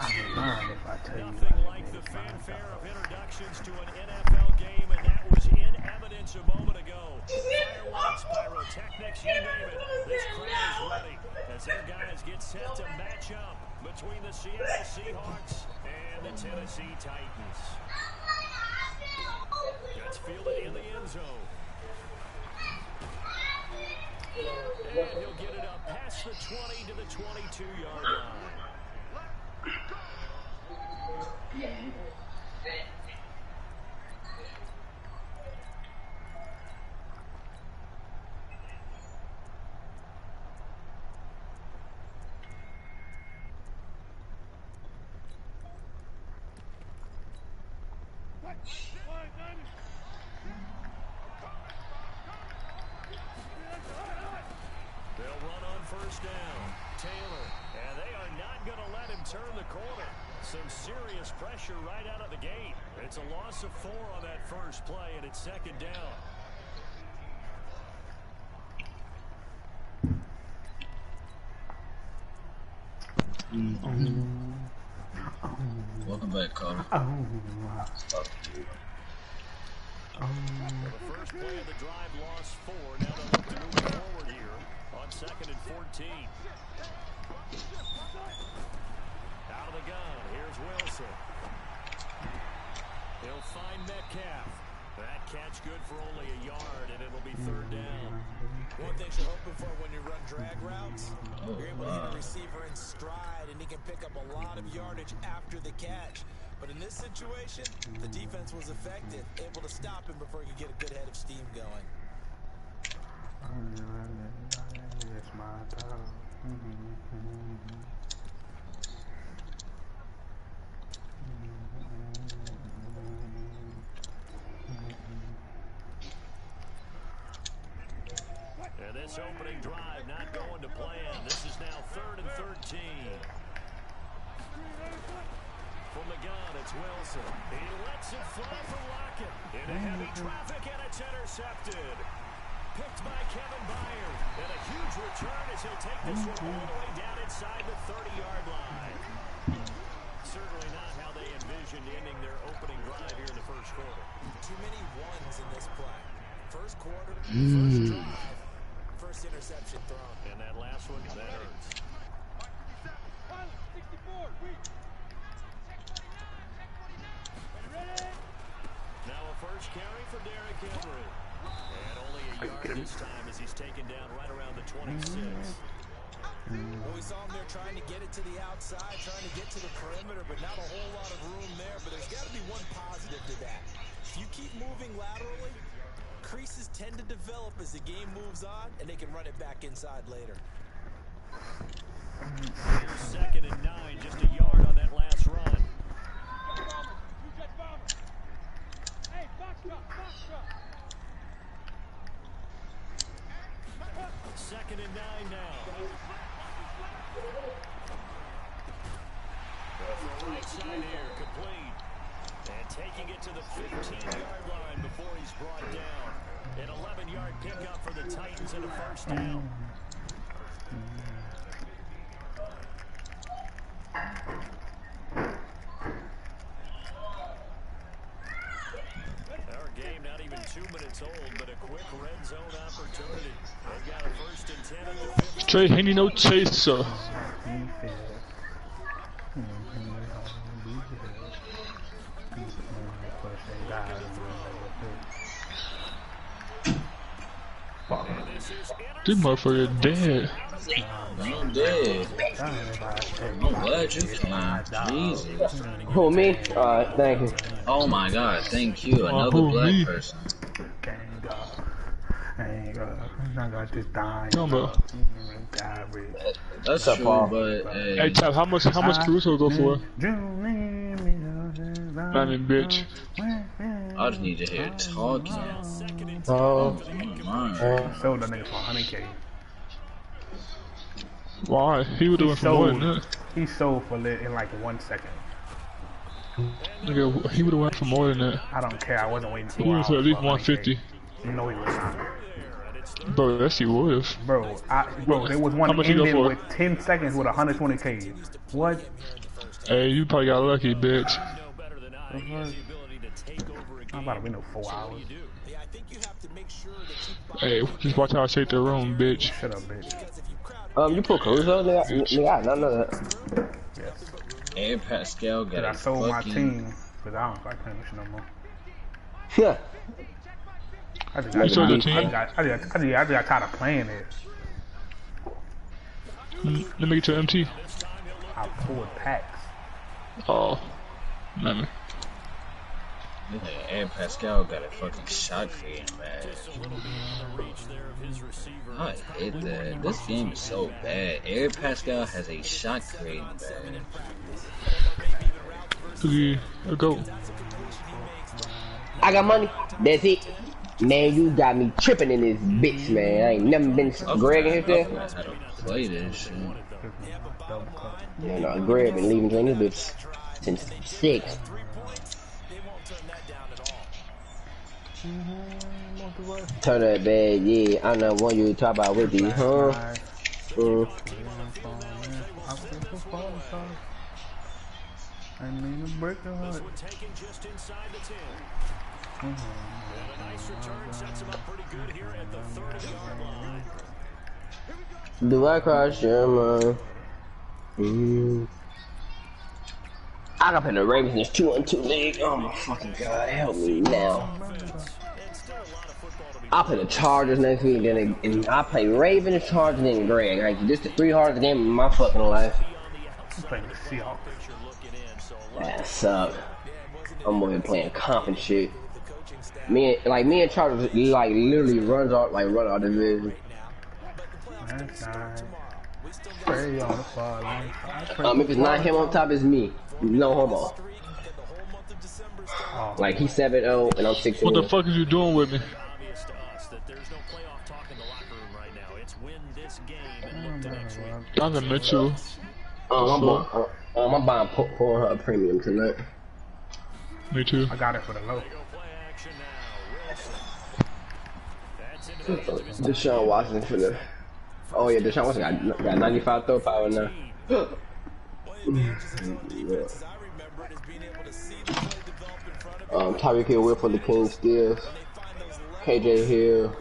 Mind if I tell you Nothing like the fanfare of introductions to an NFL game, and that was in evidence a moment ago. Fireworks, pyrotechnics, you name it. This crowd is ready as their guys get set to match up between the Seattle Seahawks and the Tennessee Titans. That's fielded in the end zone. And he'll get it up past the 20 to the 22-yard line. They'll run on first down. Taylor, and they are not going to let him turn the corner. Some serious pressure right out of the gate. It's a loss of 4 on that first play, and it's second down. Welcome back, Carter. The first play of the drive lost 4. Now they'll look to move forward here on 2nd and 14. Out of the gun, here's Wilson. He'll find Metcalf. That catch good for only a yard, and it'll be 3rd down. One thing you're hoping for when you run drag routes, you're able to hit a receiver in stride, and he can pick up a lot of yardage after the catch. But in this situation, the defense was effective, able to stop him before he could get a good head of steam going. And this opening drive not going to plan. This is now 3rd and 13. From the gun, it's Wilson. He lets it fly for Lockett. Into heavy traffic, and it's intercepted. Picked by Kevin Byard. And a huge return as he'll take this one all the way down inside the 30-yard line. Certainly not how they envisioned ending their opening drive here in the first quarter. Too many ones in this play. First quarter, first drive, first interception thrown. And that last one, that hurts. Now a first carry for Derrick Henry. And only a yard this time as he's taken down right around the 26. Well, we saw him there trying to get it to the outside, trying to get to the perimeter, but not a whole lot of room there. But there's got to be one positive to that. If you keep moving laterally, creases tend to develop as the game moves on, and they can run it back inside later. Here's 2nd and 9, just a yard on that last run. Second and 9 now. From right side here, complete. And taking it to the 15-yard line before he's brought down. An 11-yard pickup for the Titans and a first down. Our game not even 2 minutes old, but a quick red zone opportunity. They've got a 1st and 10 at the 15. Straight Henny, no chaser. This motherfucker dead. I'm dead. I'm glad you came. Jesus. Who, me? Thank you. Oh my god, thank you. Another black person. That's true, but Hey, Tap, how much Caruso go for? I mean, bitch. I just need to hear talking. Oh, sold that nigga for 100K. Why? He would do it for more than that. He sold for lit in like 1 second. Nigga, he would have went for more than that. I don't care. I wasn't waiting 2 He hours. was at least 150. You know he was. Bro, yes he would. Bro, there was one ending with 10 seconds with 120K. What? Hey, you probably got lucky, bitch. know better than I. He has the ability to take over a game. I'm about to be no 4 hours. You do. Yeah, I think you have to make sure that you buy Hey, just watch how I shake the room, bitch. Shut up, bitch. because if you crowd You put Caruso? Nigga, I don't know that. Yes. And Pascal got Cause I a sold my fucking. team. Cause I don't like playing this shit no more. Yeah. I just You sold your got, team? I just got tired of playing it. Let me get your MT. I pulled packs. Oh, man. Yeah, and Pascal got a fucking shot creating bad. I hate that. This game is so bad. Eric Pascal has a shot creating bad. Go. I got money. That's it. Man, you got me tripping in this bitch, man. I ain't never been Greg in I here. forgot how to play this shit. Yeah, no, Greg been leaving during this bitch since 6. Turn that bad, yeah. I know one you talk about with you, huh? I mean, to break the heart. Taken just inside the 10. And a nice return sets him up pretty good here at the 30-yard line. Do I cross your mind? I got in the Ravens in this 2-on-2 league. Oh my fucking god, help me now. I play the Chargers next week, and I play Ravens, Chargers, and Greg. Like, this is the 3 hardest games in my fucking life. I'm playing the Seahawks. That suck. I'm over here playing comp and shit. Me and Chargers like literally run our division. That's nice. Pray on the Father. If it's not him on top, it's me. No homo. Oh. Like he's 7-0 and I'm 6-1. What the fuck is you doing with me? Obvious to us that there's no playoff talk in the locker room right now. It's win this game and look to next week. Donovan Mitchell. I'm buying Pornhub Premium tonight. Me too. I got it for the low. Deshaun Watson for the. Oh yeah, Deshaun Watson got 95 throw power now. Tyreek Hill whip for the Kings steals. KJ Hill.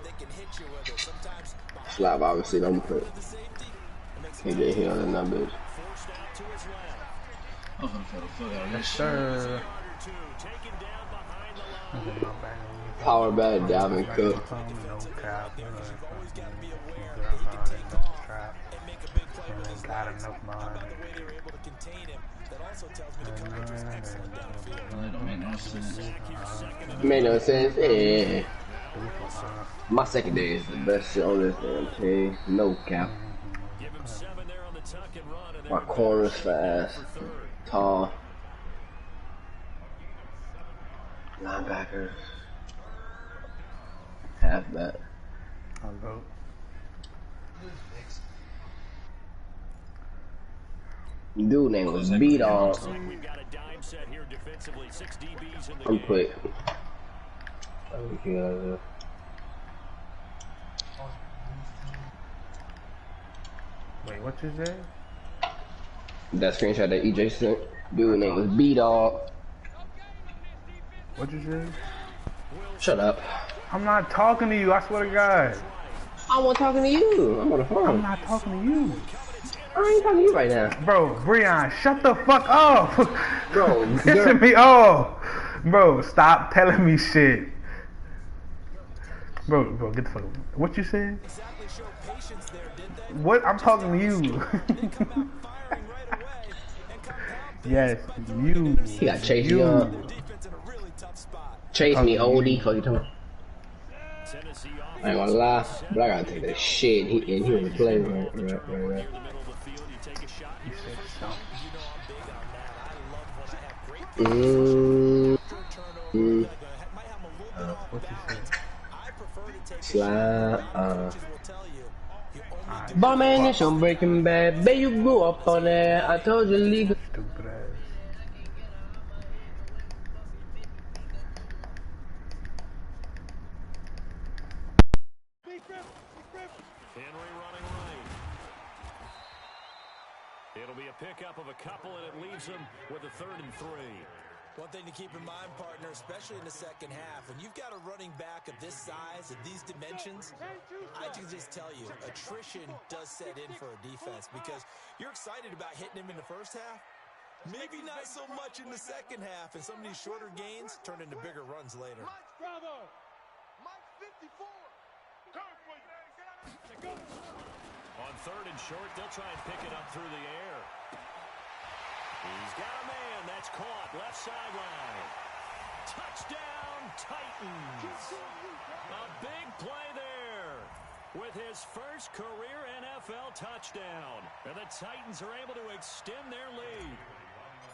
Slap obviously don't put KJ Hill in that bitch. Yes, sir. Power back, Dalvin Cook. No cap. Got enough money. Made no sense. Yeah. My secondary is the best shit on this damn team. No cap. My corner's fast, tall. Linebackers. Halfback. Hello. Dude name was B-Dog. I'm quick. Wait, what you say? That screenshot that EJ sent. Dude name was B-Dog. What you say? Shut up. I'm not talking to you, I swear to God. I wasn't talking to you. I'm on the phone. I'm not talking to you. I ain't talking to you right now. Bro, Breon, shut the fuck up. Bro, pissing me off. Bro, stop telling me shit. Bro, get the fuck. What you said? What? I'm talking to you. Yes, you. He got Chase Young. Chase me, oldie. Fuck you talking. I ain't gonna lie, but I gotta take that shit. He was the play right. What you said? Slide. Bomb ammunition, Breaking Bad. Bet you grew up on that. I told you legal. Stupid ass. Henry running right. It'll be a a pickup of a couple, and it leaves them with a 3rd and 3. One thing to keep in mind, partner, especially in the second half, when you've got a running back of this size, of these dimensions, I can just tell you, attrition does set in for a defense because you're excited about hitting him in the first half. Maybe not so much in the second half, and some of these shorter gains turn into bigger runs later. Bravo! Mike 54! On 3rd and short, they'll try and pick it up through the air. He's got a man. That's caught. Left sideline. Touchdown, Titans. A big play there with his first career NFL touchdown. And the Titans are able to extend their lead.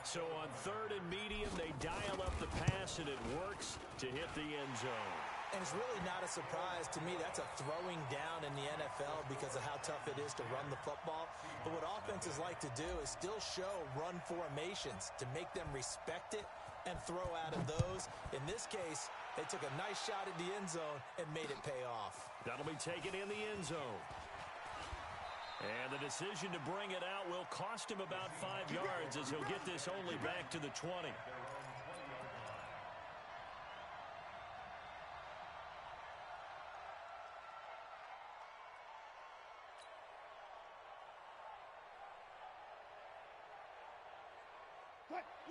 So on 3rd and medium, they dial up the pass, and it works to hit the end zone. And it's really not a surprise to me. That's a throwing down in the NFL because of how tough it is to run the football. But what offenses like to do is still show run formations to make them respect it and throw out of those. In this case, they took a nice shot at the end zone and made it pay off. That'll be taken in the end zone. And the decision to bring it out will cost him about 5 yards as he'll get this only back to the 20.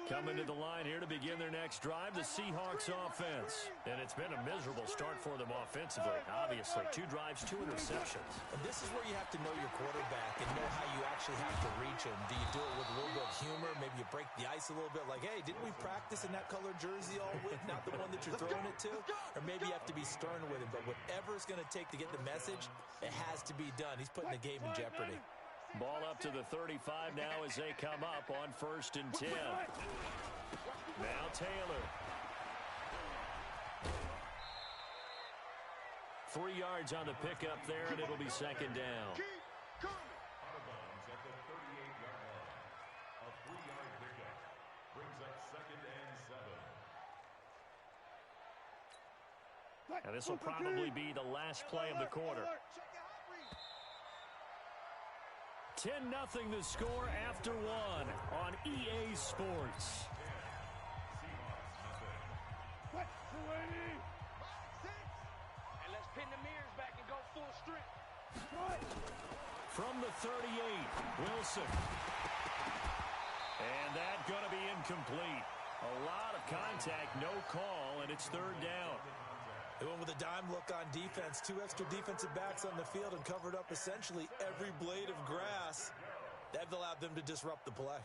Coming to the line here to begin their next drive, the Seahawks offense. And it's been a miserable start for them offensively. Obviously, 2 drives, 2 interceptions. And this is where you have to know your quarterback and know how you actually have to reach him. Do you do it with a little bit of humor? Maybe you break the ice a little bit like, hey, didn't we practice in that colored jersey all week, not the one that you're throwing it to? Or maybe you have to be stern with him. But whatever it's going to take to get the message, it has to be done. He's putting the game in jeopardy. Ball up to the 35 now as they come up on 1st and 10. Now Taylor. 3 yards on the pickup there, and it'll be 2nd down. At the 38-yard line. A 3-yard pickup brings up 2nd and 7. And this will probably be the last play of the quarter. 10-0 the score after 1 on EA Sports. And let's pin the mirrors back and go full strength. From the 38, Wilson. And that's going to be incomplete. A lot of contact, no call, and it's 3rd down. They went with a dime look on defense. 2 extra defensive backs on the field and covered up essentially every blade of grass. That allowed them to disrupt the play.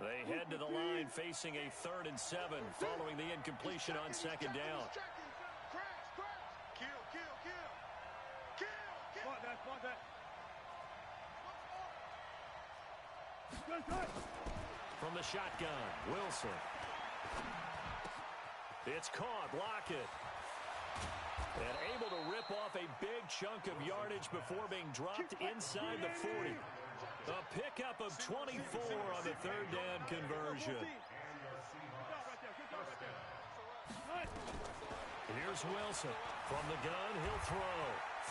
They head to the line facing a 3rd and 7 following the incompletion on 2nd down. From the shotgun, Wilson. It's caught. Lockett. And able to rip off a big chunk of yardage before being dropped inside the 40. A pickup of 24 on the 3rd down conversion. Here's Wilson. From the gun, he'll throw.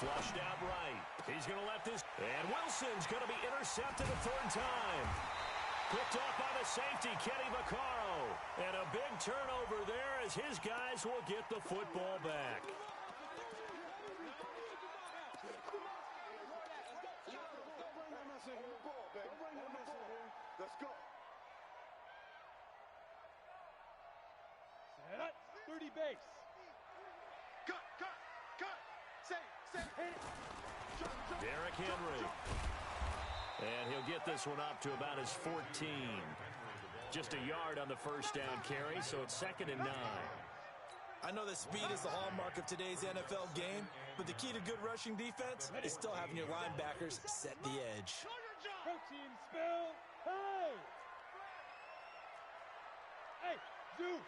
Flushed out right. He's going to let this. And Wilson's going to be intercepted a 3rd time. Picked off by the safety, Kenny Vaccaro. And a big turnover there as his guys will get the football back. Let's go. 30 base. Cut. Say, hit it. Derrick Henry. And he'll get this one up to about his 14. Just a yard on the 1st down carry, so it's 2nd and 9. I know that speed is the hallmark of today's NFL game, but the key to good rushing defense is still having your linebackers set the edge. Protein spill. Hey, Zoo.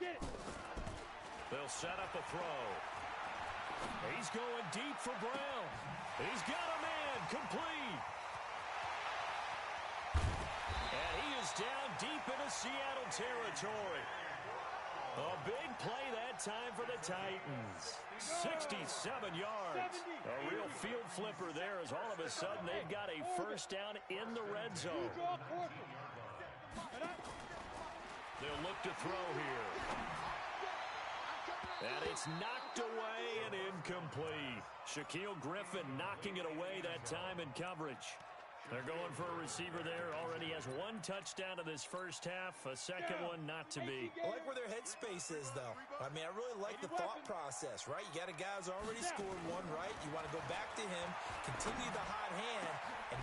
Get it. They'll set up a throw. He's going deep for Brown. He's got a man complete. And he is down deep into Seattle territory. A big play that time for the Titans. 67 yards. A real field flipper there as all of a sudden they've got a first down in the red zone. They'll look to throw here. And it's knocked away and incomplete. Shaquille Griffin knocking it away that time in coverage. They're going for a receiver there. Already has one touchdown in this first half. A second one not to be. I like where their headspace is, though. I mean, I really like the thought process, right? You got a guy who's already scored one, right? You want to go back to him, continue the hot hand, and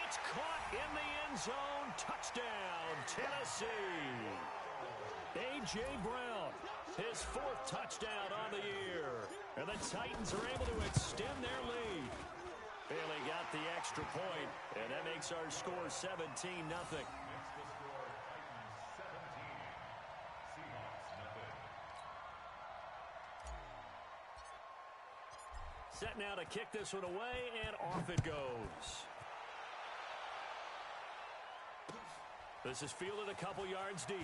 it's caught in the end zone. Touchdown, Tennessee. A.J. Brown, his fourth touchdown on the year. And the Titans are able to extend their lead. Bailey got the extra point, and that makes our score 17-0. Set now to kick this one away, and off it goes. This is fielded a couple yards deep.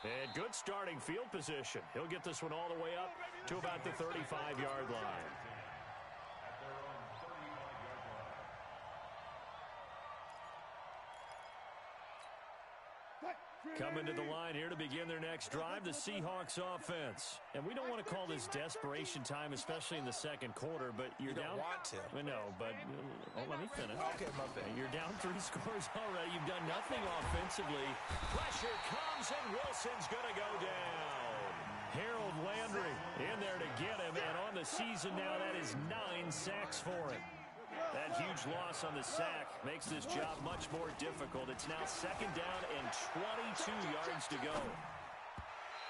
And good starting field position. He'll get this one all the way up to about the 35-yard line. Coming to the line here to begin their next drive, the Seahawks offense. And we don't want to call this desperation time, especially in the second quarter, but you're down. You don't want to. No, but let me finish. Okay, my bad. You're down 3 scores already. You've done nothing offensively. Pressure comes, and Wilson's going to go down. Harold Landry in there to get him, and on the season now, that is 9 sacks for him. That huge loss on the sack makes this job much more difficult. It's now second down and 22 yards to go.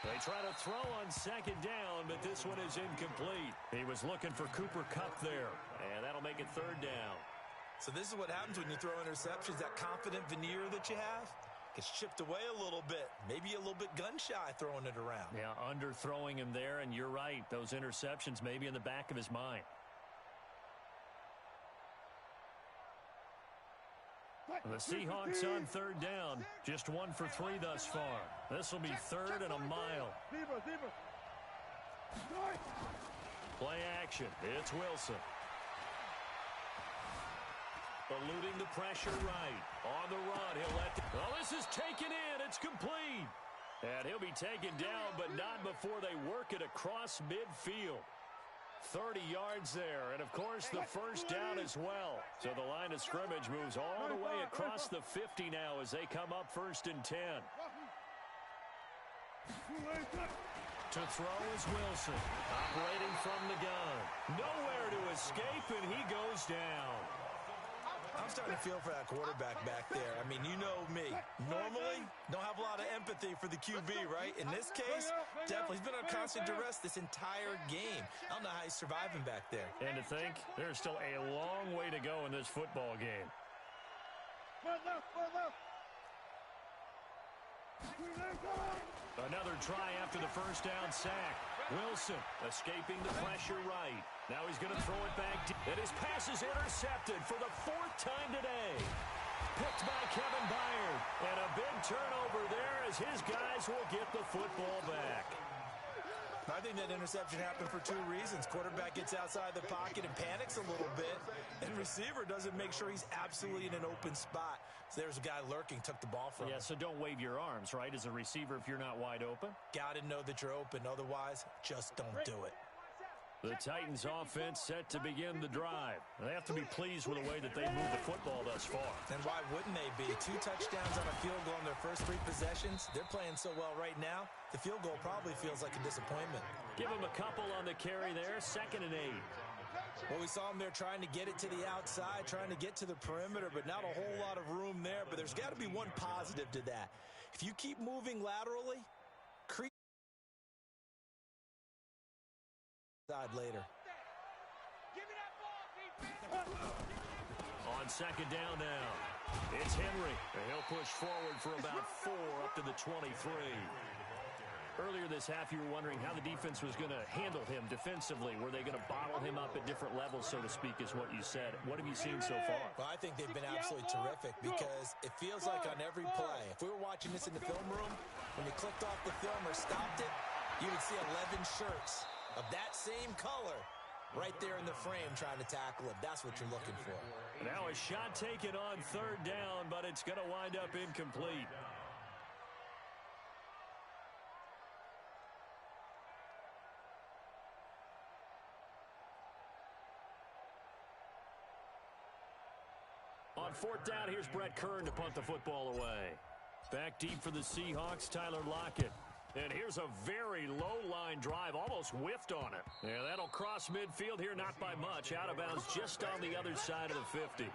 They try to throw on second down, but this one is incomplete. He was looking for Cooper Kupp there, and that'll make it third down. So this is what happens when you throw interceptions. That confident veneer that you have gets chipped away a little bit. Maybe a little bit gun-shy throwing it around. Yeah, underthrowing him there, and you're right. Those interceptions may be in the back of his mind. The Seahawks on third down. Just 1 for 3 thus far. This will be third and a mile. Play action. It's Wilson. Eluding the pressure right. On the run. He'll let this is taken in. It's complete. And he'll be taken down, but not before they work it across midfield. 30 yards there, and of course the first down as well. So the line of scrimmage moves all the way across the 50 now as they come up 1st and 10. To throw is Wilson, operating from the gun. Nowhere to escape, and he goes down. I'm starting to feel for that quarterback back there. I mean, you know me. Normally, don't have a lot of empathy for the QB, right? In this case, definitely. He's been under constant duress this entire game. I don't know how he's surviving back there. And to think, there's still a long way to go in this football game. Another try after the first down sack. Wilson escaping the pressure right. Now he's going to throw it back. And his pass is intercepted for the 4th time today. Picked by Kevin Byard. And a big turnover there as his guys will get the football back. I think that interception happened for 2 reasons. Quarterback gets outside the pocket and panics a little bit, and receiver doesn't make sure he's absolutely in an open spot. So there's a guy lurking, took the ball from him. Yeah, so don't wave your arms, right, as a receiver if you're not wide open. Got to know that you're open. Otherwise, just don't do it. The Titans offense set to begin the drive. They have to be pleased with the way that they moved the football thus far. And why wouldn't they be? 2 touchdowns on a field goal on their first 3 possessions. They're playing so well right now, the field goal probably feels like a disappointment. Give them a couple on the carry there, 2nd and 8. Well, we saw them there trying to get it to the outside, trying to get to the perimeter, but not a whole lot of room there. But there's got to be one positive to that. If you keep moving laterally, creep side later. On 2nd down now, it's Henry. And he'll push forward for about 4 up to the 23. Earlier this half, you were wondering how the defense was going to handle him defensively. Were they going to bottle him up at different levels, so to speak, is what you said. What have you seen so far? Well, I think they've been absolutely terrific because it feels like on every play, if we were watching this in the film room, when you clicked off the film or stopped it, you would see 11 shirts of that same color right there in the frame trying to tackle him. That's what you're looking for. Now a shot taken on third down, but it's going to wind up incomplete. On fourth down, here's Brett Kern to punt the football away. Back deep for the Seahawks, Tyler Lockett. And here's a very low-line drive, almost whiffed on it. Yeah, that'll cross midfield here, not by much. Out of bounds just on the other side of the 50.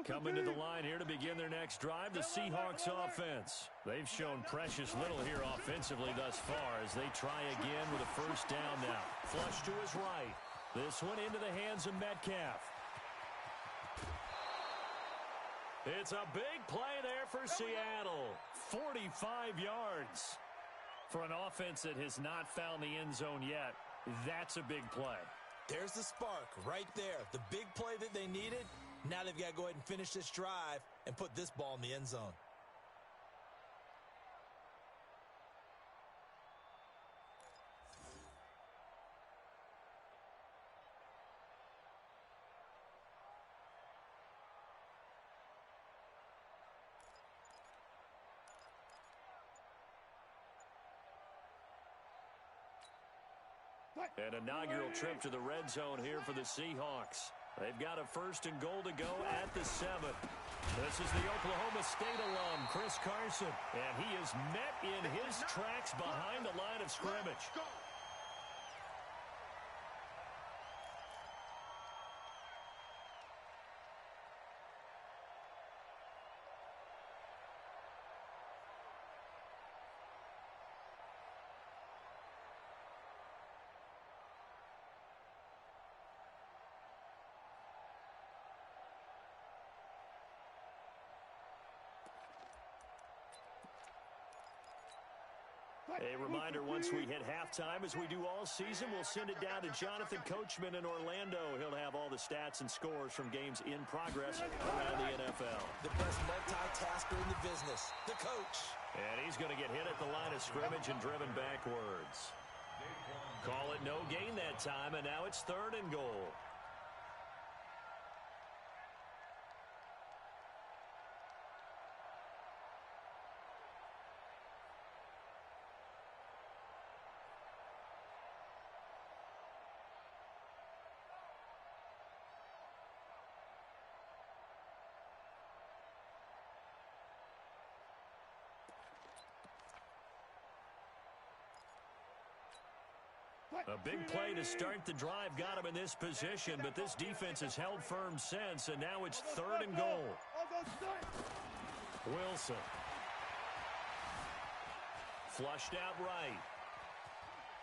Coming to the line here to begin their next drive, the Seahawks offense. They've shown precious little here offensively thus far as they try again with a first down now. Flush to his right. This one into the hands of Metcalf. It's a big play there for Seattle. 45 yards. For an offense that has not found the end zone yet, that's a big play. There's the spark right there. The big play that they needed. Now they've got to go ahead and finish this drive and put this ball in the end zone. An inaugural trip to the red zone here for the Seahawks. They've got a first and goal to go at the 7. This is the Oklahoma State alum, Chris Carson. And he is met in his tracks behind the line of scrimmage. A reminder, once we hit halftime, as we do all season, we'll send it down to Jonathan Coachman in Orlando. He'll have all the stats and scores from games in progress around the NFL. The best multitasker in the business, the coach. And he's going to get hit at the line of scrimmage and driven backwards. Call it no gain that time, and now it's third and goal. A big play to start the drive got him in this position, but this defense has held firm since, and now it's third and goal. Wilson. Flushed out right.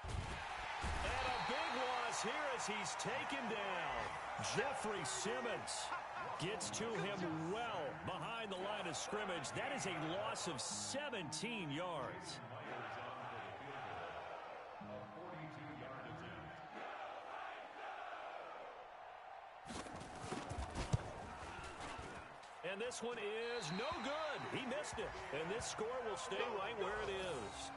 And a big loss here as he's taken down. Jeffrey Simmons gets to him well behind the line of scrimmage. That is a loss of 17 yards. And this one is no good. He missed it. And this score will stay right where it is.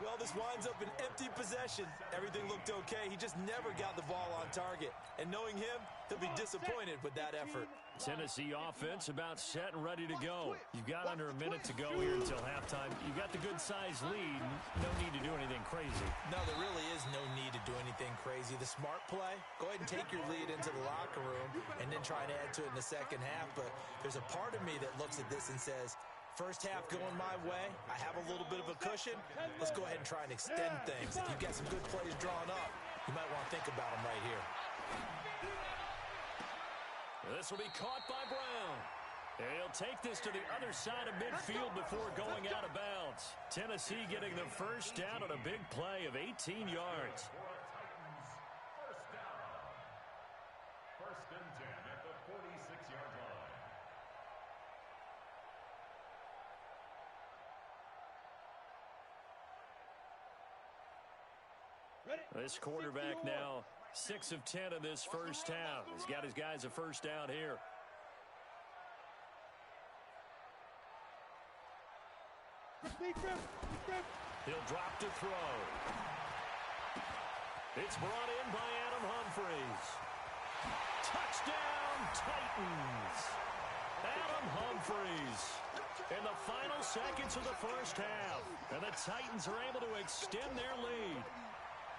Well, this winds up an empty possession. Everything looked okay. He just never got the ball on target. And knowing him, he'll be disappointed with that effort. Tennessee offense about set and ready to go. You've got under a minute to go here until halftime. You've got the good-sized lead. No need to do anything crazy. No, there really is no need to do anything crazy. The smart play, go ahead and take your lead into the locker room and then try and add to it in the second half. But there's a part of me that looks at this and says, First half going my way. I have a little bit of a cushion. Let's go ahead and try and extend things. If you've got some good plays drawn up, you might want to think about them right here. This will be caught by Brown. And he'll take this to the other side of midfield before going out of bounds. Tennessee getting the first down on a big play of 18 yards. First down. First and 10 at the 46-yard line. This quarterback now 6 of 10 in this first half. He's got his guys a first down here. He'll drop to throw. It's brought in by Adam Humphries. Touchdown, Titans. Adam Humphries in the final seconds of the first half. And the Titans are able to extend their lead.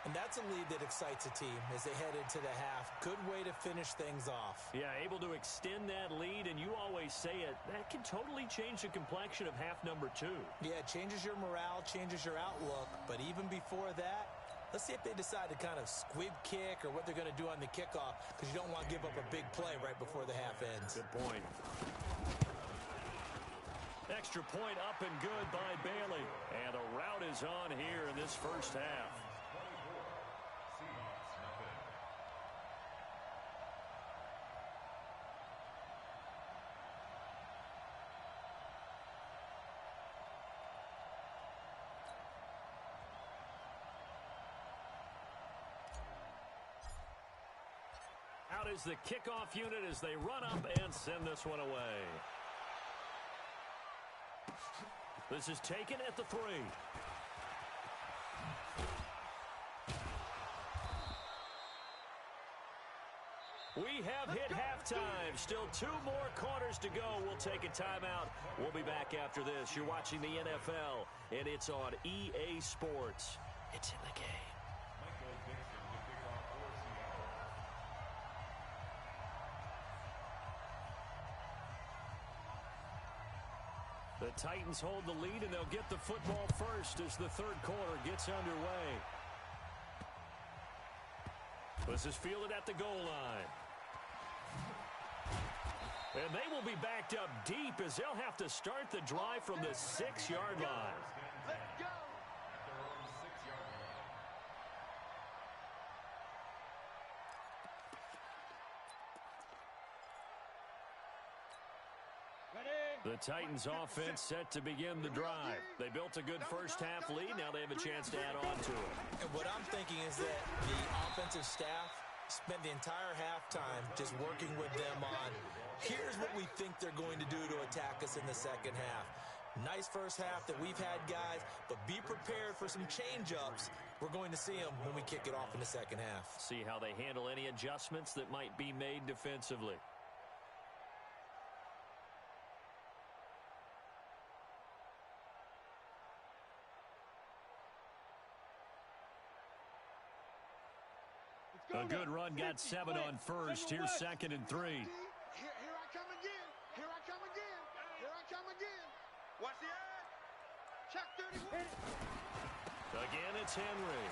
And that's a lead that excites a team as they head into the half. Good way to finish things off. Yeah, able to extend that lead, and you always say it, that can totally change the complexion of half number 2. Yeah, it changes your morale, changes your outlook. But even before that, let's see if they decide to kind of squib kick or what they're going to do on the kickoff, because you don't want to give up a big play right before the half ends. Good point. Extra point up and good by Bailey. And a rout is on here in this first half. Out is the kickoff unit as they run up and send this one away. This is taken at the 3. We have hit halftime. Still 2 more quarters to go. We'll take a timeout. We'll be back after this. You're watching the NFL, and it's on EA Sports. It's in the game. The Titans hold the lead, and they'll get the football first as the third quarter gets underway. This is fielded at the goal line. And they will be backed up deep as they'll have to start the drive from the 6-yard line. Let's go. The Titans offense set to begin the drive. They built a good first half lead. Now they have a chance to add on to it. And what I'm thinking is that the offensive staff spent the entire halftime just working with them on, here's what we think they're going to do to attack us in the second half. Nice first half that we've had, guys, but be prepared for some change-ups. We're going to see them when we kick it off in the second half. See how they handle any adjustments that might be made defensively. A good run got 7 on first. Here's 2nd and 3. Here I come again. Here I come again. Here I come again. Watch the eye. Check 31. Again, it's Henry.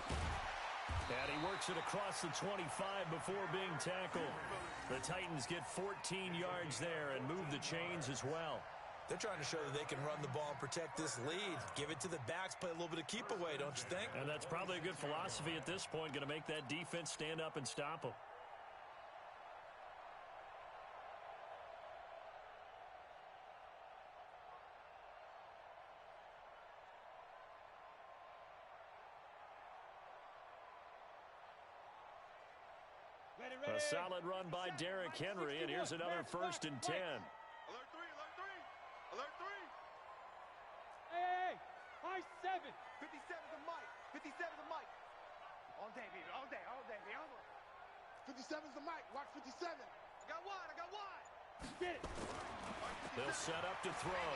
And he works it across the 25 before being tackled. The Titans get 14 yards there and move the chains as well. They're trying to show that they can run the ball and protect this lead. Give it to the backs, play a little bit of keep away, don't you think? And that's probably a good philosophy at this point, going to make that defense stand up and stop them. A solid run by Derrick Henry, and here's another 1st and 10. Alert 3, alert 3. Alert 3. Hey, high 7. 57's a mic. 57's a mic. All day, baby. All day, baby. 57's the mic. Watch 57. I got one. Get it. They'll set up to throw.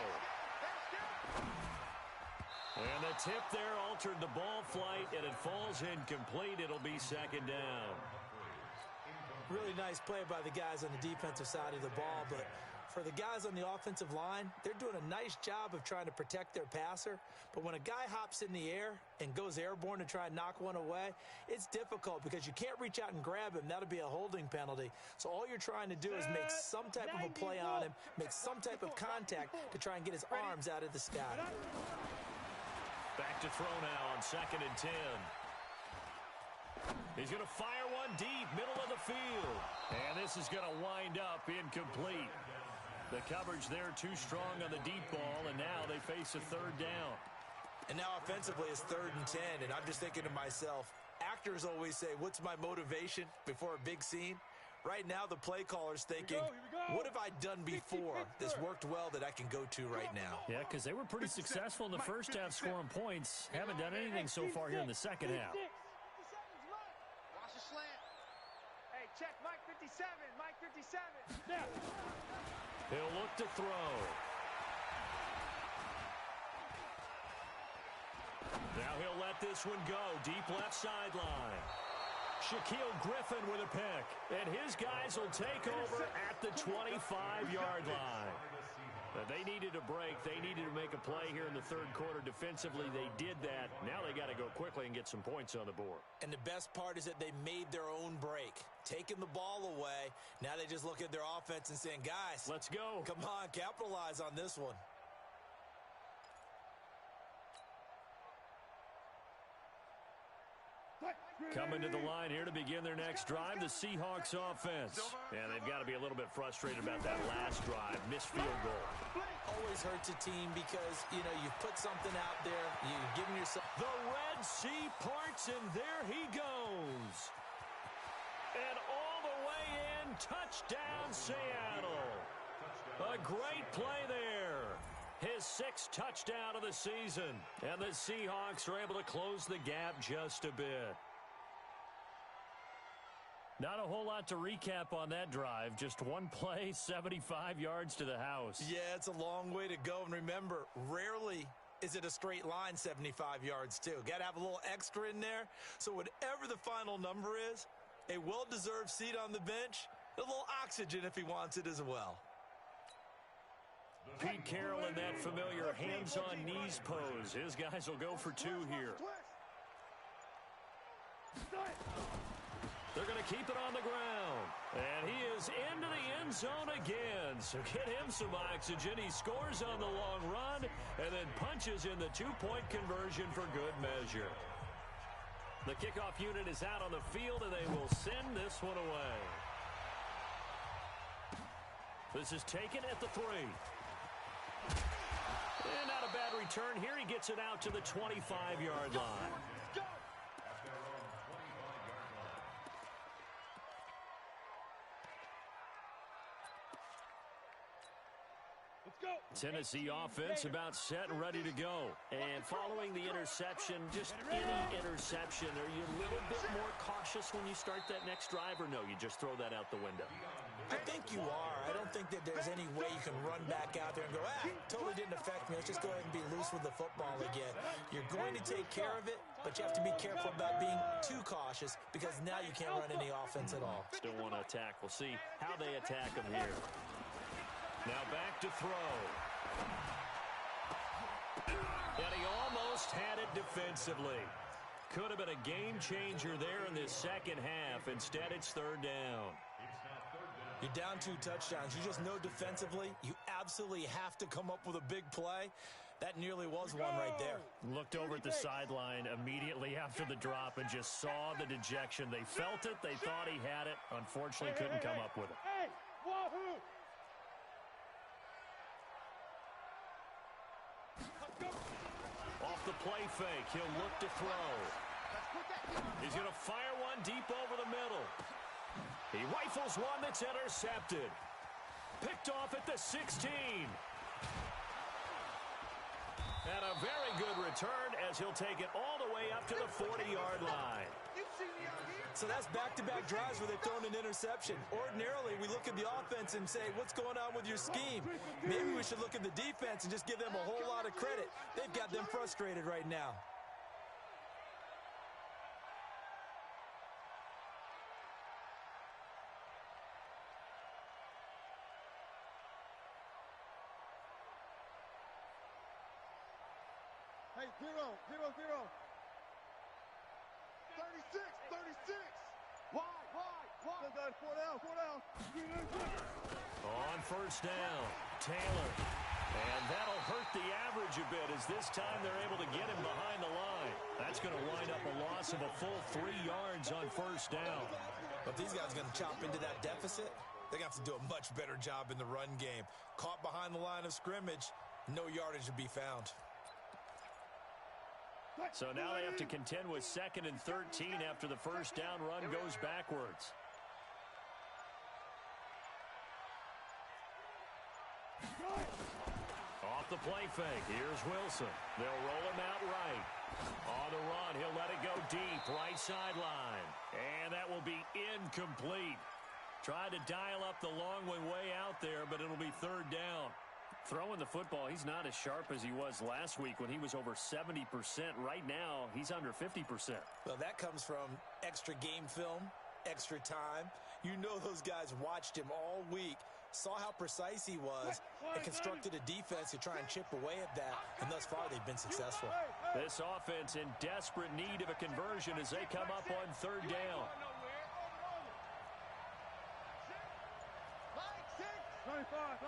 And the tip there altered the ball flight, and it falls incomplete. It'll be 2nd down. Really nice play by the guys on the defensive side of the ball, but for the guys on the offensive line, they're doing a nice job of trying to protect their passer. But when a guy hops in the air and goes airborne to try and knock one away, it's difficult because you can't reach out and grab him. That'll be a holding penalty. So all you're trying to do is make some type of a play on him, make some type of contact to try and get his arms out of the sky. Back to throw now on 2nd and 10. He's going to fire one deep, middle of the field. And this is going to wind up incomplete. The coverage there too strong on the deep ball, and now they face a 3rd down. And now offensively it's 3rd and 10, and I'm just thinking to myself, actors always say, what's my motivation before a big scene? Right now the play caller's thinking, what have I done before that's worked well that I can go to right now? Yeah, because they were pretty successful in the first half scoring points. Haven't done anything so far here in the second half. Watch the slant. Hey, check Mike 57. Mike 57. Yeah. He'll look to throw. Now he'll let this one go. Deep left sideline. Shaquille Griffin with a pick. And his guys will take over at the 25-yard line. But they needed a break. They needed to make a play here in the 3rd quarter. Defensively, they did that. Now they got to go quickly and get some points on the board. And the best part is that they made their own break. Taking the ball away. Now they just look at their offense and saying, guys, let's go. Come on, capitalize on this one. Coming to the line here to begin their next drive, the Seahawks offense. And they've got to be a little bit frustrated about that last drive. Missed field goal. Always hurts a team because, you know, you put something out there, you've given yourself. The Red Sea parts, and there he goes. And all the way in, touchdown Seattle. A great play there. His 6th touchdown of the season. And the Seahawks are able to close the gap just a bit. Not a whole lot to recap on that drive. Just one play, 75 yards to the house. Yeah, it's a long way to go. And remember, rarely is it a straight line 75 yards, too. Got to have a little extra in there. So whatever the final number is, a well-deserved seat on the bench, a little oxygen if he wants it as well. Pete Carroll in that familiar hands-on knees pose. His guys will go for 2 here. They're going to keep it on the ground. And he is into the end zone again. So get him some oxygen. He scores on the long run and then punches in the 2-point conversion for good measure. The kickoff unit is out on the field, and they will send this one away. This is taken at the 3. And not a bad return here. He gets it out to the 25-yard line. Tennessee offense about set and ready to go. And following the interception, just any interception, are you a little bit more cautious when you start that next drive, or no, you just throw that out the window? I think you are. I don't think that there's any way you can run back out there and go, totally didn't affect me. Let's just go ahead and be loose with the football again. You're going to take care of it, but you have to be careful about being too cautious because now you can't run any offense at all. Still want to attack. We'll see how they attack him here. Now back to throw. And he almost had it defensively. Could have been a game changer there in this second half. Instead, it's 3rd down. You're down 2 touchdowns. You just know defensively you absolutely have to come up with a big play. That nearly was one right there. Looked over at the sideline immediately after the drop and just saw the dejection. They felt it. They thought he had it. Unfortunately, couldn't come up with it. Hey, wahoo! Off the play fake, he'll look to throw. He's going to fire one deep over the middle. He rifles one that's intercepted. Picked off at the 16. And a very good return as he'll take it all the way up to the 40-yard line. So that's back-to-back drives where they've thrown an interception. Ordinarily, we look at the offense and say, what's going on with your scheme? Maybe we should look at the defense and just give them a whole lot of credit. They've got them frustrated right now. Hey, 0, 0, 0. 36, 36. Wide. Still got 4 down, 4 down. On first down, Taylor. And that'll hurt the average a bit as this time they're able to get him behind the line. That's going to wind up a loss of a full 3 yards on first down. But these guys are going to chop into that deficit. They're going to have to do a much better job in the run game. Caught behind the line of scrimmage, no yardage to be found. So now they have to contend with 2nd and 13 after the first down run goes backwards. Off the play fake, here's Wilson. They'll roll him out right. On the run, he'll let it go deep, right sideline. And that will be incomplete. Tried to dial up the long one way out there, but it'll be 3rd down. Throwing the football, he's not as sharp as he was last week when he was over 70%. Right now, he's under 50%. Well, that comes from extra game film, extra time. You know those guys watched him all week, saw how precise he was, and constructed a defense to try and chip away at that, and thus far they've been successful. This offense in desperate need of a conversion as they come up on 3rd down. 25.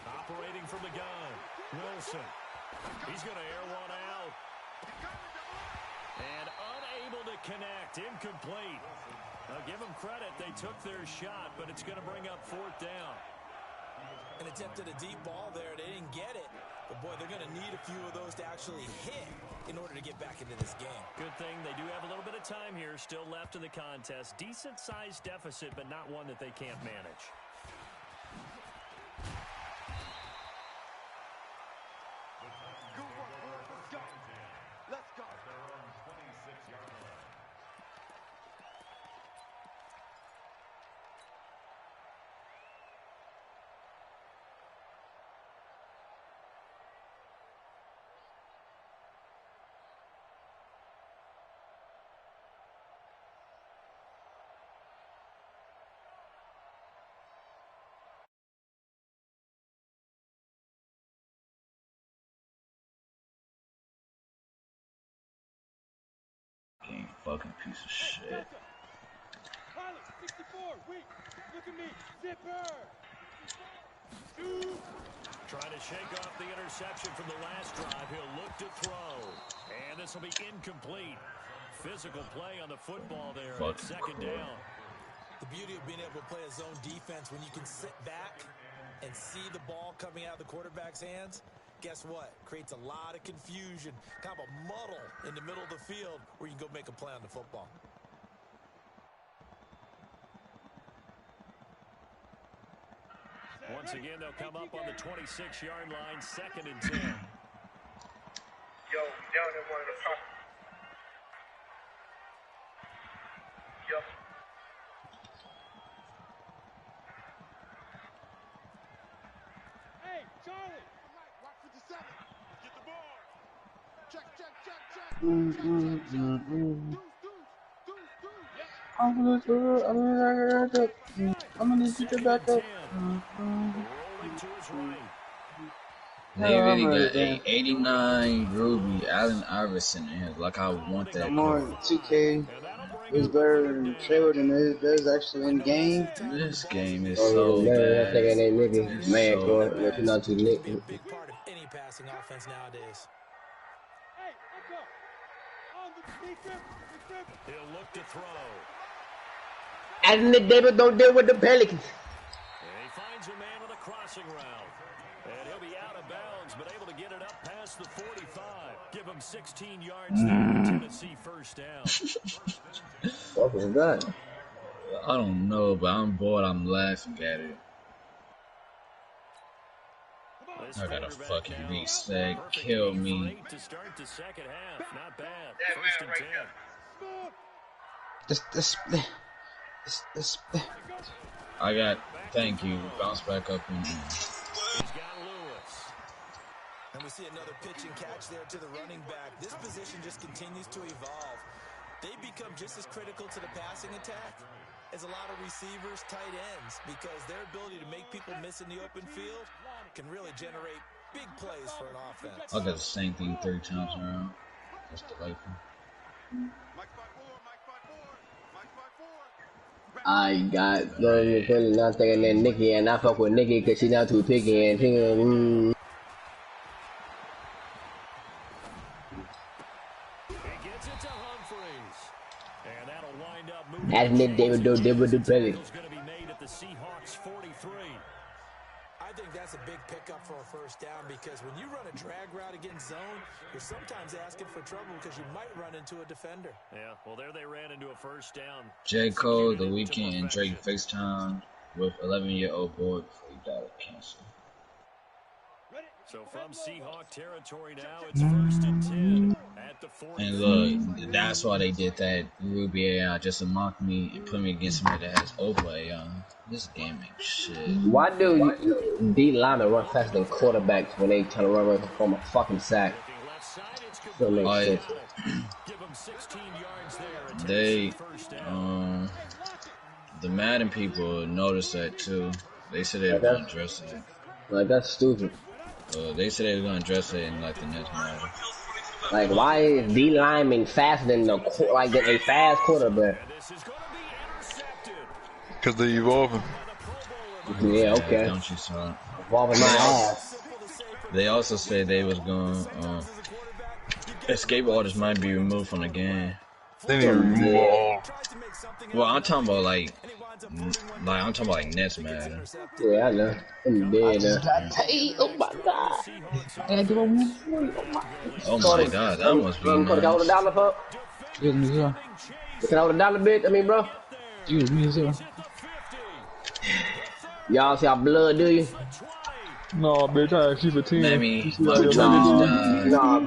Operating from the gun, Wilson. He's going to air one out. And unable to connect, incomplete. Now give them credit, they took their shot, but it's going to bring up 4th down. An attempt at a deep ball there, they didn't get it. But boy, they're going to need a few of those to actually hit in order to get back into this game. Good thing they do have a little bit of time here still left in the contest. Decent-sized deficit, but not one that they can't manage. Let's go. Their own 26-yard line. Game fucking piece of shit. Pilot, 64, weak. Look at me, zipper. Trying to shake off the interception from the last drive. He'll look to throw. And this will be incomplete. Physical play on the football there at 2nd down. The beauty of being able to play a zone defense when you can sit back and see the ball coming out of the quarterback's hands, guess what? Creates a lot of confusion, kind of a muddle in the middle of the field where you can go make a play on the football. Once again, they'll come up on the 26-yard line, 2nd and 10. Yo, down in one of the top. Yup. Hey, Charlie. Watch 57. Get the ball. Check. I'm gonna get it back up. Rolling to his right. They really got a 89 Ruby Allen Iverson in here. Like I want that. Come on, 2K is better than trailer than it is actually in game. This game is so bad. That nigga It's man so for it. bad. If you're not too lit. Be a big part of any passing offense nowadays. Hey, let's go. On the defense. He'll look to throw. And the devil don't deal with the Pelicans. And he finds a man on a crossing route. And he'll be out of bounds, but able to get it up past the 45. Give him 16 yards there. Tennessee first down. What was that? I don't know, but I'm bored. I'm laughing at it. I gotta fucking reset. Kill me. To start the second half. Not bad. That First man and right 10. This. I got. Thank you. Bounce back up and. He's got Lewis. And we see another pitch and catch there to the running back. This position just continues to evolve. They become just as critical to the passing attack as a lot of receivers, tight ends, because their ability to make people miss in the open field can really generate Big plays for an offense. I got the same thing 3 times around. That's delightful. I got the not thinking that Nikki and I fuck with Nikki because she not too picky and she. As Nick David do Pelly. I think that's a big pickup for a first down because when you run a drag route against zone, you're sometimes asking for trouble because you might run into a defender. Yeah, well, there they ran into a first down. J. Cole, The Weeknd, and Drake FaceTime with 11-year-old boy before he died of cancer. So from Seahawk territory now, it's 1st and 10 at the 40. And look, that's why they did that Ruby AI just to mock me and put me against somebody that has over AI. This game ain't shit. Why do D linemen run faster than quarterbacks when they try to run away from a fucking sack? Don't make sense. They, the Madden people noticed that too. They said they were gonna address it. Like that's stupid. They said they were gonna address it in like the next Madden. Like why is D lineman faster than a fast quarterback? Because they're evolving. Yeah, okay. Don't you saw? Evolving my ass. They also said they was gonna escape orders might be removed from the game. They need to remove all. Well, I'm talking about like I'm talking about like next Madden. Yeah, I know. I'm dead now. Oh my god. Oh my god, that must be Can I hold a dollar for? Excuse me, sir. Can I hold a dollar bit? I mean, bro. Excuse me, sir. Y'all see our blood, do you? No, bitch, I keep a team. Maybe Nah,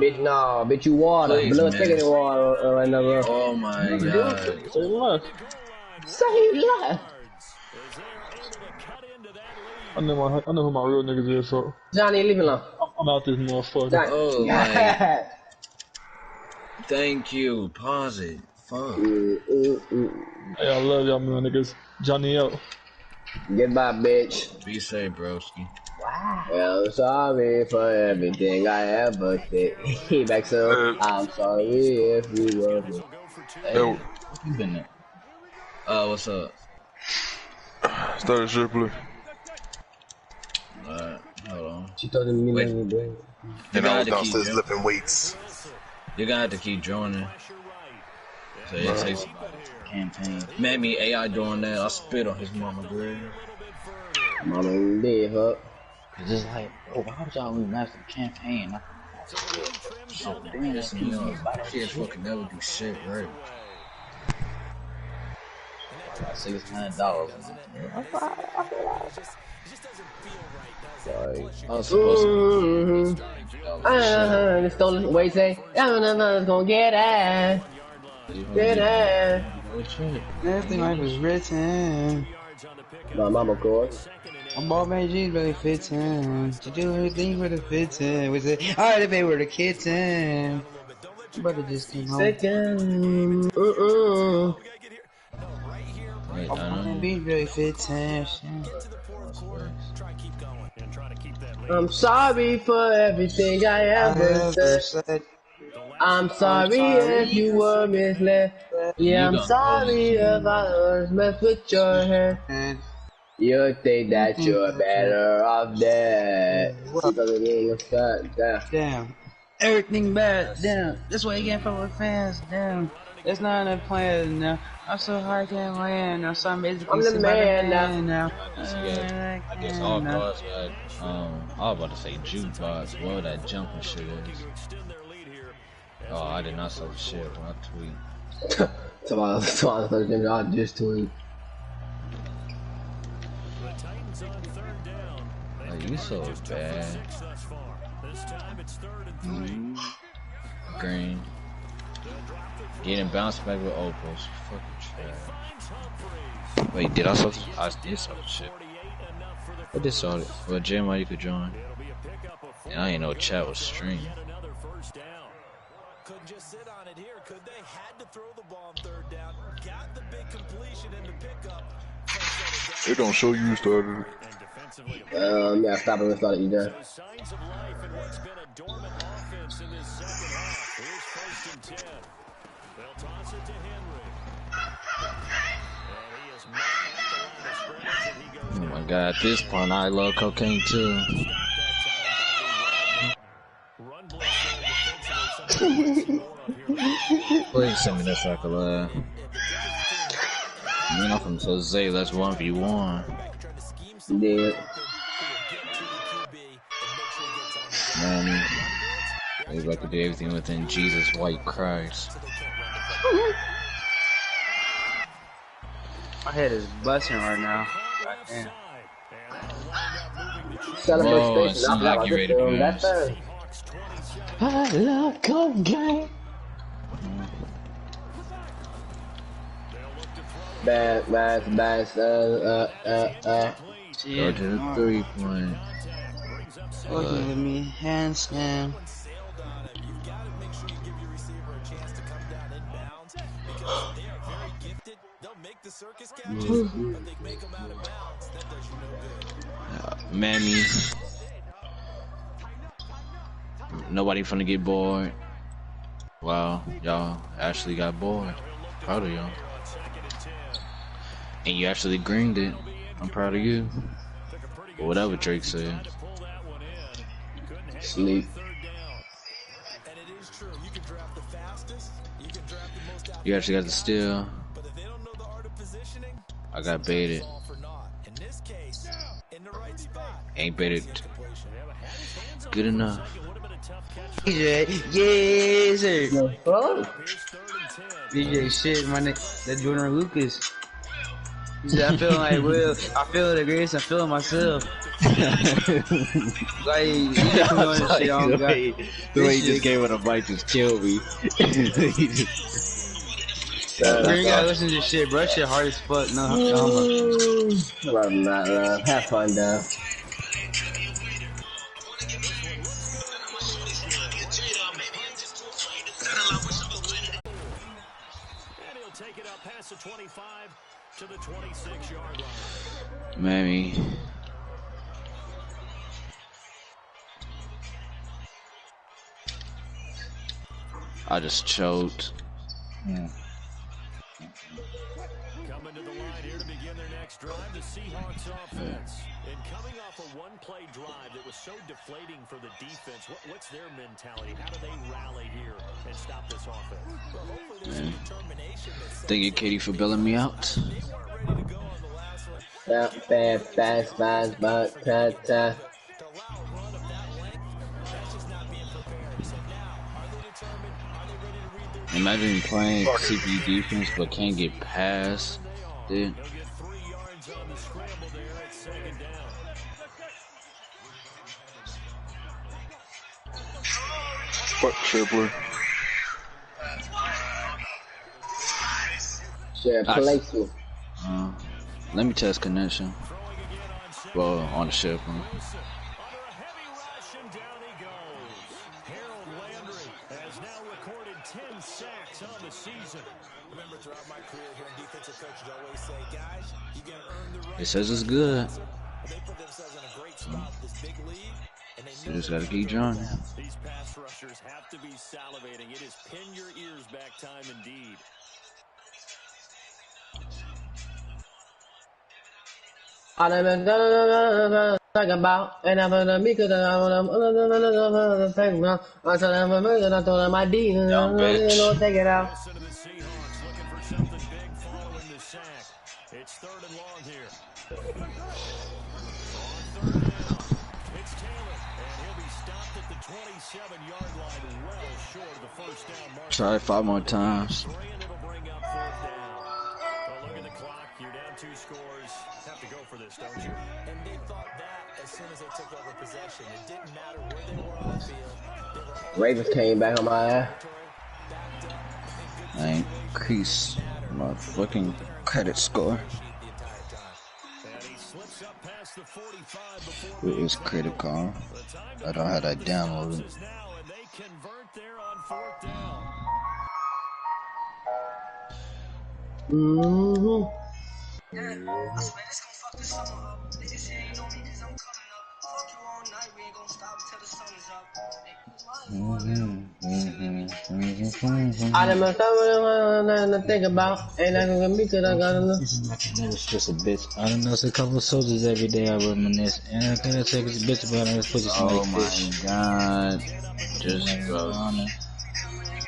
bitch, you water. Please, blood man. thicker than water right now, bro. Oh my god. Say less. Say less. I know who my real niggas is, so Johnny, leave me alone. I'm out this motherfucker. Johnny. Oh, like, thank you. Pause it. Fuck. Hey, I love y'all, man, niggas. Johnny out. Goodbye, bitch. Be safe, broski. Well, I'm sorry for everything I ever did. Back so, I'm sorry if you were. Hey, where you been at? What's up? Started shit blue. Alright, hold on. She told me Wait. And I was downstairs lifting weights. You're gonna have to keep joining. So it takes a campaign. Made me AI doing that. I spit on his mama grave. Mama dead, huh? It's just like, oh, why would y'all remaster the campaign? So damn, this me off. Kids fucking never do shit right. I got $600. Sorry. I was supposed to The stolen way say, it's gonna get ass. Get ass. Everything like was written. My mama course. I'm all my jeans really fitting. To do everything for the fitting. Was it? Alright, if they were the kitten. But it just came home. Second. Wait, I'm be really fitting. I'm sorry for everything I ever said. I'm sorry if you were misled. Yeah, I'm sorry if I was messed with your head. You think that you're better off dead. Damn. Everything bad. Damn. That's why you get from fans. Damn. It's not a plan now. I'm so hard to land now. So I'm basically the man now. I guess all cars got, I was about to say jukebox. What that jumping shit is. Oh, I did not say shit when I tweet. Tomorrow, I just tweet. Like, you so bad. Green. Getting bounced back with Opals. Fucking trash. Wait, did I saw this? I did saw this shit. I did saw it. Well, Jim, why you could join? And I didn't know chat was streamed. Couldn't just sit on it here, could they? Had to throw the ball on third down. Got the big completion in the pickup. It don't show you started it. Yeah, stop it and start it, you done. So signs of life in what's been a dormant offense in this second half. Here's 1st and 10. They'll toss it to Henry. And he is met at the line of scrimmage, and he goes Oh my god, at this point I love cocaine too. Run blitz defensively. Please send me that so I can laugh. You know, from Jose, that's 1v1. Yeah. Man, everybody could do everything within Jesus white Christ. My head is busting right now. Goddamn. Whoa, it seems like you're ready to pass. I love cocaine. Bad. Go to the 3-point. Working with me, handstand. Mammy. Nobody finna get bored. Wow, y'all actually got bored. Proud of y'all. And you actually greened it. I'm proud of you. Or whatever Drake said. Sleep. You actually got the steal. I got baited. Ain't baited. Good enough. Yes, sir. DJ shit, my nigga. That Jordan Lucas. He said, I feel like Will. I feel the grace. I feel myself. Like, you just put on this shit on God. The way he just gave it a mic just killed me. You gotta listen to this shit, bro. That shit hard as fuck. No, Love not, love. Have fun, though. And he'll take it out past the 25 to the 26-yard line. Mammy. I just choked. Coming to the line here to begin their next drive, the Seahawks offense. And coming off a one-play drive that was so deflating for the defense, what's their mentality? How do they rally here and stop this offense? Thank you, Katie, for billing me out. Imagine playing CPU defense but can't get past, dude. Fuck Shipley. Placement. Let me test connection. Well, on the ship. It says it's good. You just gotta keep joining. These pass rushers have to be salivating. It is pin your ears back time indeed. I never talk about and I'm gonna make it. I'm gonna take it out. I told him I told him I did. Take it out. Listen to the Seahawks looking for something big following the sack. It's 3rd and long here. On 3rd down, it's Taylor, and he'll be stopped at the 27-yard line, well short of the 1st down mark. Try it 5 more times. It'll bring up 4th down. Well, look at the clock. You're down 2 scores. Have to go for this, don't you? And they thought that as soon as they took over possession. It didn't matter where they were on the field. Ravens came back on my ass. I increase my fucking credit score. It is critical. I don't have that downloaded. I done messed up with nothing to think about. Ain't not gonna get me cause I got enough. Nigga's just a bitch. I done know a couple of soldiers every day I reminisce. And I gotta take this bitch about this pussy smell like fish. Oh my god. Just bro.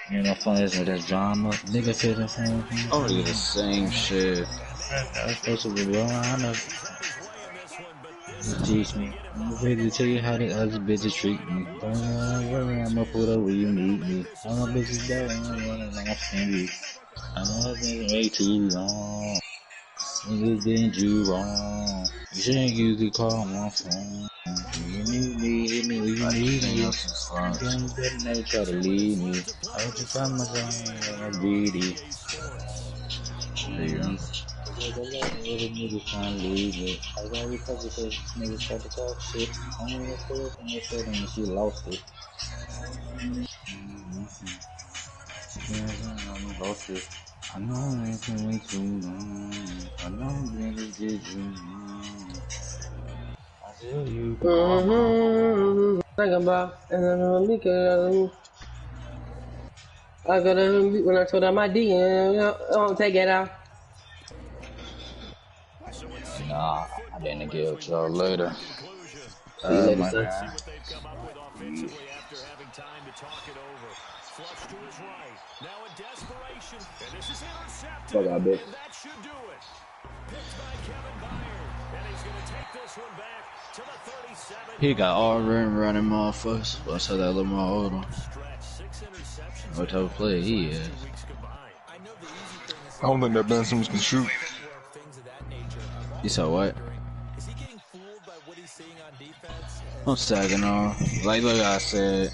You know, funny as that drama. Nigga said the same thing. Oh, the same shit. That's supposed to be wrong. I know. Teach me. I'm ready to tell you how the other bitches treat me. I'ma put up where you meet me. All my bitches down, I'm my family. I know I've been way too long. Niggas did you wrong. You think you could call my phone. You need me, hit me when you need me. You better never try to leave me. I was just on my phone, I'm greedy. There you go. Little niggas trying to leave it. I got recovered because niggas tried to talk shit. I'm gonna pull up and they said and she lost it. I lost it. I know it's been way too long. I know niggas did you wrong. I tell you, Think about, and then I gotta when I told her my DM, don't take it out. nah, I didn't get it till later. See you later, son. Fuck out, bitch. He got all running motherfuckers. Let's have that little more older. What type of player he is? I don't think that Ben Simmons can shoot. You saw what? I'm sagging off. Like I said,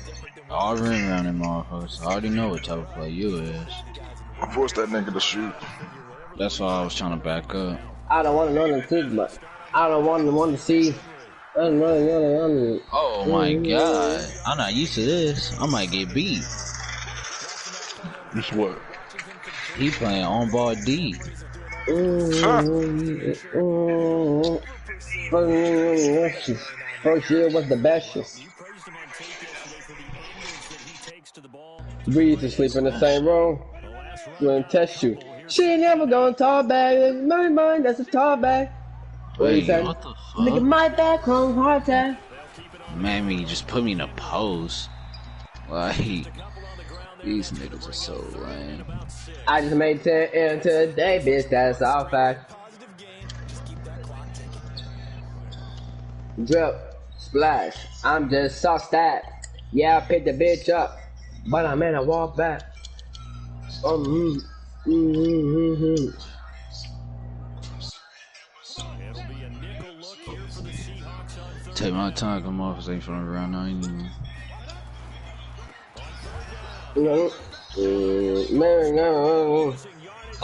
all running motherfuckers. I already know what type of player you is. I forced that nigga to shoot. That's why I was trying to back up. I don't want to know the truth, but I don't want to see. Oh my god. I'm not used to this. I might get beat. It's what? He playing on ball D. First year was the best year. We used to sleep in the same room. Gonna test you. She ain't never gonna talk back. My mind, that's a talk back. Wait, what the fuck? Nigga, my back home heart attack. Man, you just put me in a pose. Like, these niggas are so lame. I just made 10 M today, bitch, that's all fact. Drip, splash, I'm just sauce that. Yeah, I picked the bitch up, but I made her walk back. Take my time, come off, ain't from around 90. I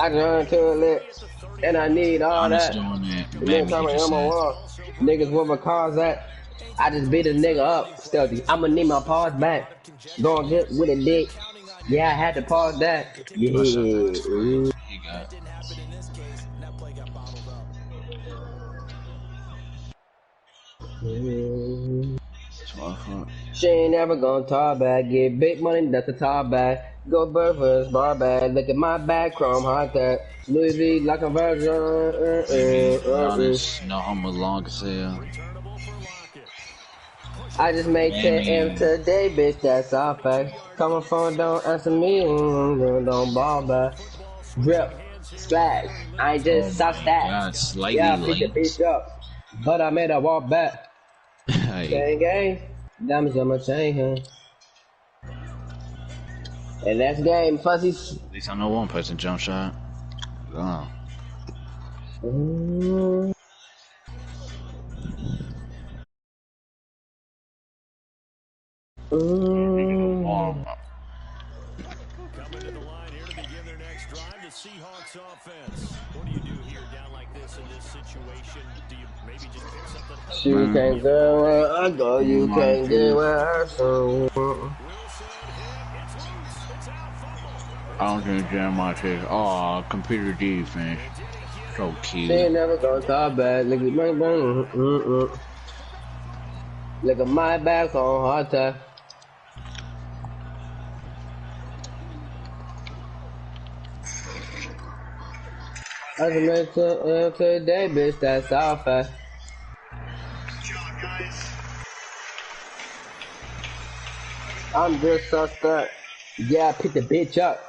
run to it, and I need all I'm that. just doing that. Niggas where my cars at. I just beat a nigga up, stealthy. I'ma need my paws back. Going good with a dick. Yeah, I had to pause that. Yeah. You got it. She ain't never gonna talk back. Get big money, that's a top back. Go burgers, bar bag. Look at my back, chrome hot that. Louis V like a virgin. No homo long as hell. I just made 10 M today, bitch. That's all fact. Coming from don't answer me, don't ball back. Drip, splash. I ain't just sauce that. Yeah, I picked the bitch up, but I made her walk back. Gang, gang. Diamonds on my chain, huh? And that's game, fuzzies. At least I know one person jump shot. Oh. Coming to the line here to begin their next drive, the Seahawks offense. What do you do here down like this in this situation? Do you maybe just pick something up? You can't go where I go, you can't get where I go. I don't think Jeremiah takes. Oh, computer defense. Oh, She cute. ain't never gonna talk back. Look at my back. Look at my back on hard time. I can make it today, bitch. That's all fast. I'm just suspect. Yeah, I picked the bitch up.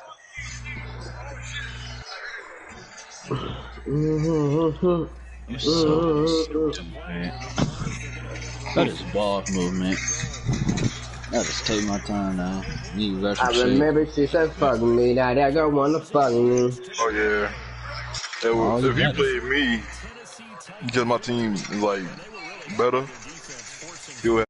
You're so stupid. That is ball movement. I just take my time now. You got I some shit. remember she said fuck me. Now that girl wanna fuck me. Oh yeah. Oh, you If you got it. played me, because my team is like better, you would